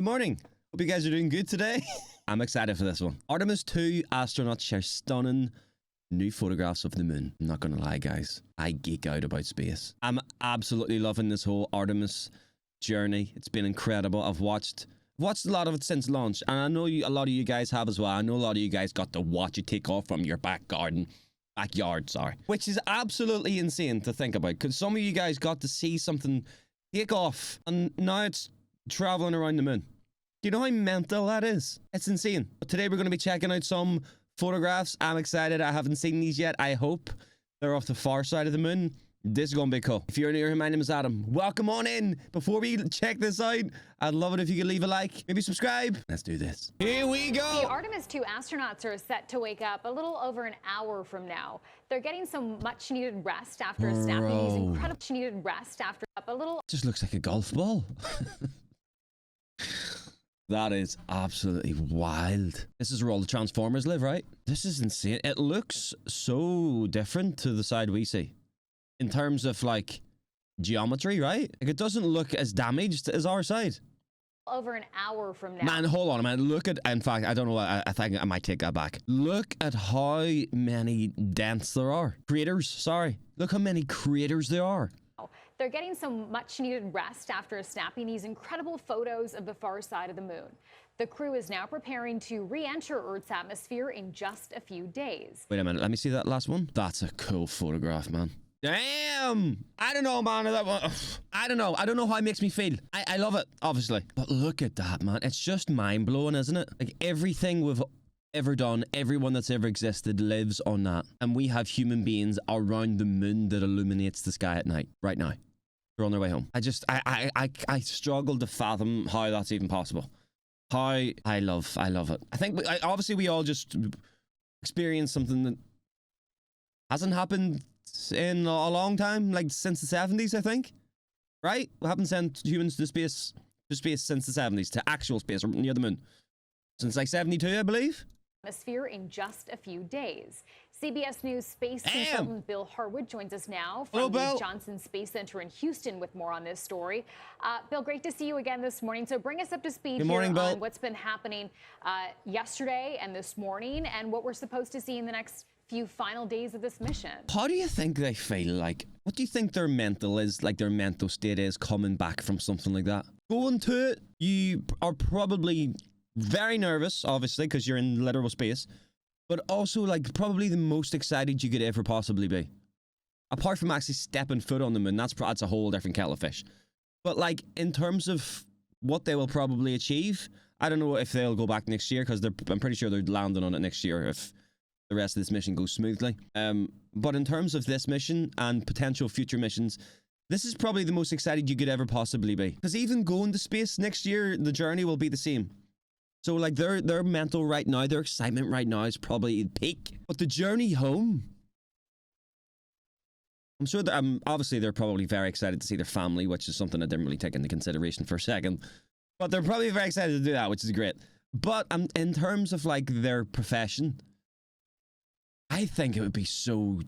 Good morning. Hope you guys are doing good today. I'm excited for this one. Artemis II astronauts share stunning new photographs of the moon. I'm not gonna lie, guys. I geek out about space. I'm absolutely loving this whole Artemis journey. It's been incredible. I've watched a lot of it since launch, and I know a lot of you guys have as well. I know a lot of you guys got to watch it take off from your backyard, which is absolutely insane to think about, because some of you guys got to see something take off, and now it's traveling around the moon. Do you know how mental that is? It's insane. But today we're going to be checking out some photographs. I'm excited. I haven't seen these yet. I hope they're off the far side of the moon. This is going to be cool. If you're new here, my name is Adam. Welcome on in. Before we check this out, I'd love it if you could leave a like, maybe subscribe. Let's do this. Here we go. The Artemis II astronauts are set to wake up a little over an hour from now. They're getting some much-needed rest after a snapping. These incredible needed rest after a little. Just looks like a golf ball. That is absolutely wild. This is where all the Transformers live, right? This is insane. It looks so different to the side we see in terms of like geometry, right? Like it doesn't look as damaged as our side. Over an hour from now. Man, hold on a minute. Look at, in fact, I don't know. I think I might take that back. Look at how many dents there are. Craters, sorry. Look how many craters there are. They're getting some much-needed rest after a snapping these incredible photos of the far side of the moon. The crew is now preparing to re-enter Earth's atmosphere in just a few days. Wait a minute, let me see that last one. That's a cool photograph, man. Damn! I don't know, man. That one, I don't know. I don't know how it makes me feel. I love it, obviously. But look at that, man. It's just mind-blowing, isn't it? Like everything we've ever done, everyone that's ever existed lives on that. And we have human beings around the moon that illuminates the sky at night, right now. They're on their way home. I struggle to fathom how that's even possible. How I love it. I think obviously we all just experienced something that hasn't happened in a long time, like since the 70s, I think. Right? We haven't sent humans to space since the 70s, to actual space or near the moon. Since like 72, I believe. Atmosphere in just a few days. CBS News space consultant Bill Harwood joins us now from the Johnson Space Center in Houston with more on this story. Bill, great to see you again this morning. So bring us up to speed on what's been happening yesterday and this morning and what we're supposed to see in the next few final days of this mission. How do you think they feel? Like, what do you think their mental state is coming back from something like that? Going to it, you are probably very nervous, obviously, because you're in literal space, but also like probably the most excited you could ever possibly be. Apart from actually stepping foot on the moon, that's a whole different kettle of fish. But like in terms of what they will probably achieve, I don't know if they'll go back next year, because I'm pretty sure they're landing on it next year if the rest of this mission goes smoothly. But in terms of this mission and potential future missions, this is probably the most excited you could ever possibly be. Because even going to space next year, the journey will be the same. So like their mental right now, their excitement right now is probably peak. But the journey home, I'm sure that obviously they're probably very excited to see their family, which is something I didn't really take into consideration for a second. But they're probably very excited to do that, which is great. But in terms of like their profession, I think it would be so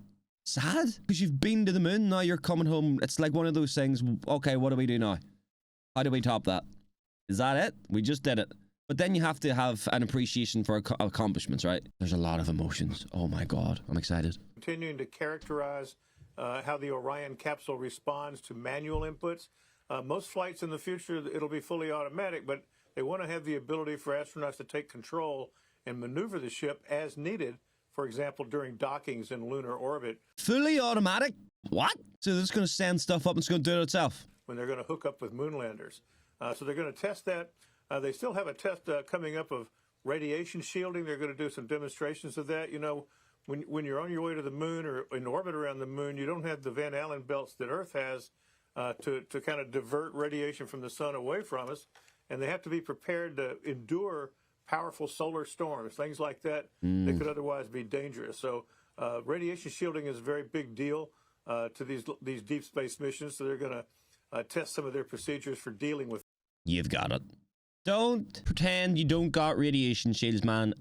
sad, because you've been to the moon, now you're coming home. It's like one of those things. Okay, what do we do now? How do we top that? Is that it? We just did it. But then you have to have an appreciation for accomplishments, right? There's a lot of emotions. Oh my God, I'm excited. Continuing to characterize how the Orion capsule responds to manual inputs. Most flights in the future, it'll be fully automatic, but they want to have the ability for astronauts to take control and maneuver the ship as needed. For example, during dockings in lunar orbit. Fully automatic? What? So they're just going to send stuff up and it's going to do it itself? When they're going to hook up with moon landers. So they're going to test that. They still have a test coming up of radiation shielding. They're going to do some demonstrations of that. You know, when you're on your way to the moon or in orbit around the moon, you don't have the Van Allen belts that Earth has to kind of divert radiation from the sun away from us. And they have to be prepared to endure powerful solar storms, things like that, that could otherwise be dangerous. So radiation shielding is a very big deal to these deep space missions. So they're going to test some of their procedures for dealing with. You've got it. Don't pretend you don't got radiation shields, man.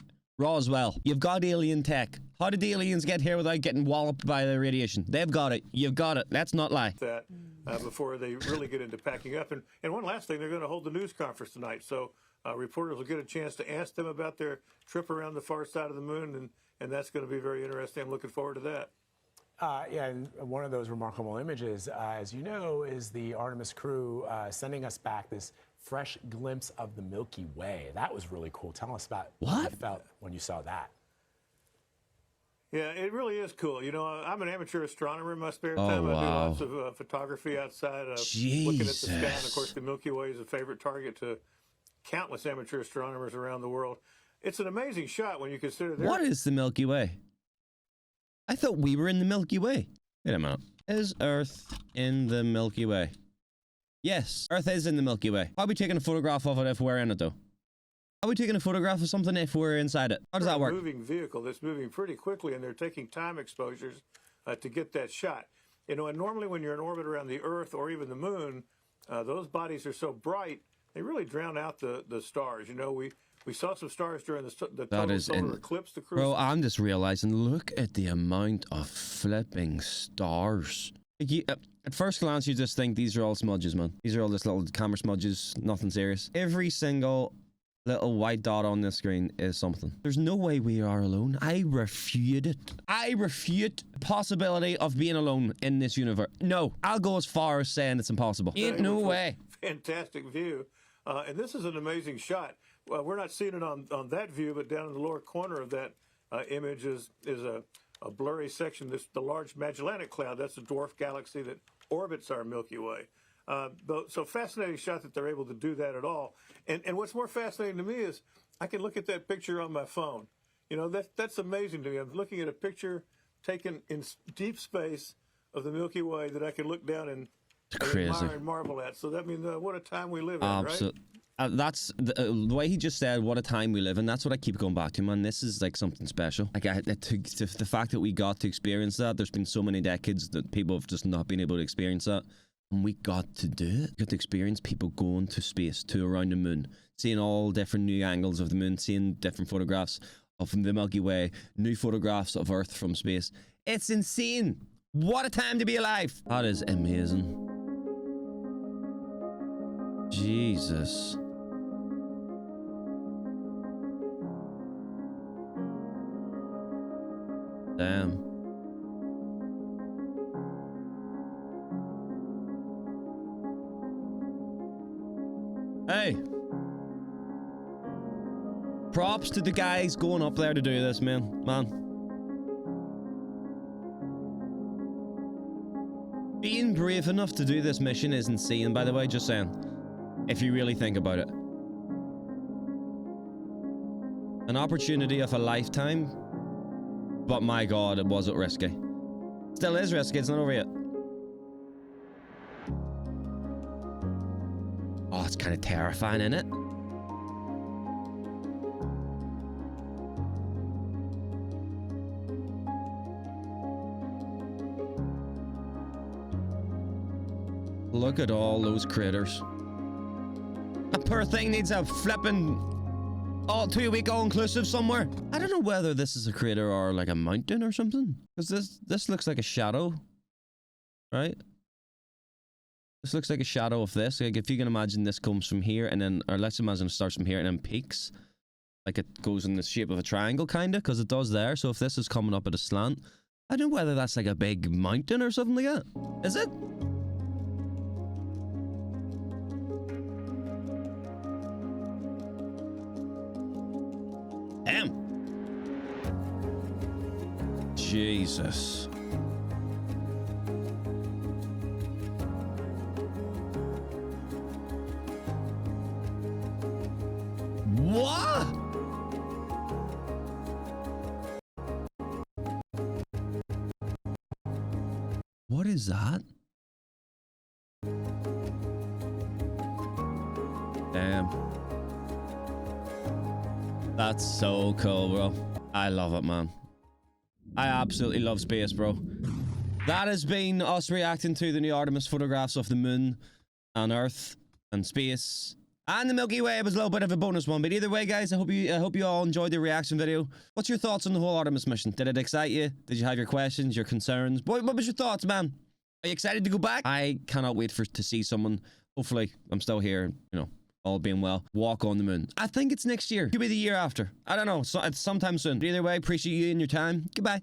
Roswell, you've got alien tech. How did the aliens get here without getting walloped by the radiation? They've got it. You've got it. Let's not lie. That before they really get into packing up. And one last thing, they're going to hold the news conference tonight. So reporters will get a chance to ask them about their trip around the far side of the moon. And that's going to be very interesting. I'm looking forward to that. Yeah, and one of those remarkable images, as you know, is the Artemis crew sending us back this fresh glimpse of the Milky Way. That was really cool. Tell us about what you felt when you saw that. Yeah, it really is cool. You know, I'm an amateur astronomer in my spare time. Wow. I do lots of photography outside, looking at the sky. And of course, the Milky Way is a favorite target to countless amateur astronomers around the world. It's an amazing shot when you consider that. What is the Milky Way? I thought we were in the Milky Way. Wait a minute. Is Earth in the Milky Way? Yes, Earth is in the Milky Way. How are we taking a photograph of it if we're in it, though? How are we taking a photograph of something if we're inside it? How does that work? It's a moving vehicle that's moving pretty quickly, and they're taking time exposures to get that shot. You know, and normally when you're in orbit around the Earth or even the Moon, those bodies are so bright, they really drown out the stars. You know, we saw some stars during the total solar eclipse. Bro, I'm just realizing, look at the amount of flipping stars. At first glance, you just think these are all smudges, man. These are all just little camera smudges, nothing serious. Every single little white dot on the screen is something. There's no way we are alone. I refute it. I refute the possibility of being alone in this universe. No, I'll go as far as saying it's impossible. Ain't no way. Fantastic view. And this is an amazing shot. Well, we're not seeing it on that view, but down in the lower corner of that image is a blurry section. The large Magellanic Cloud, that's a dwarf galaxy that orbits our Milky Way. So fascinating shot that they're able to do that at all. And what's more fascinating to me is I can look at that picture on my phone. You know, that's amazing to me. I'm looking at a picture taken in deep space of the Milky Way that I can look down and admire and marvel at. So that means what a time we live in, right? That's the way he just said, what a time we live in. That's what I keep going back to, man. This is like something special. Like the fact that we got to experience that. There's been so many decades that people have just not been able to experience that. And we got to do it. We got to experience people going to space, to around the moon, seeing all different new angles of the moon, seeing different photographs of the Milky Way, new photographs of Earth from space. It's insane. What a time to be alive. That is amazing. Jesus. Damn. Hey. Props to the guys going up there to do this, man. Being brave enough to do this mission is insane, by the way, just saying. If you really think about it. An opportunity of a lifetime, but my God, it wasn't risky. Still is risky, it's not over yet. Oh, it's kind of terrifying, isn't it? Look at all those critters. That poor thing needs a flipping 2-week all-inclusive somewhere. I don't know whether this is a crater or like a mountain or something. Because this looks like a shadow. Right? This looks like a shadow of this. Like if you can imagine this comes from here and then, or let's imagine it starts from here and then peaks. Like it goes in the shape of a triangle kind of, because it does there. So if this is coming up at a slant, I don't know whether that's like a big mountain or something like that. Is it? Damn. Jesus. What? What is that? Damn. That's so cool, bro. I love it, man. I absolutely love space, bro. That has been us reacting to the new Artemis photographs of the moon and Earth and space And the Milky Way was a little bit of a bonus one. But either way, guys, I hope you all enjoyed the reaction video. What's your thoughts on the whole Artemis mission? Did it excite you? Did you have your questions, your concerns? Boy, what was your thoughts, man? Are you excited to go back? I cannot wait to see someone. Hopefully, I'm still here, you know, all being well, walk on the moon. I think it's next year. Could be the year after. I don't know. So it's sometime soon. But either way, appreciate you and your time. Goodbye.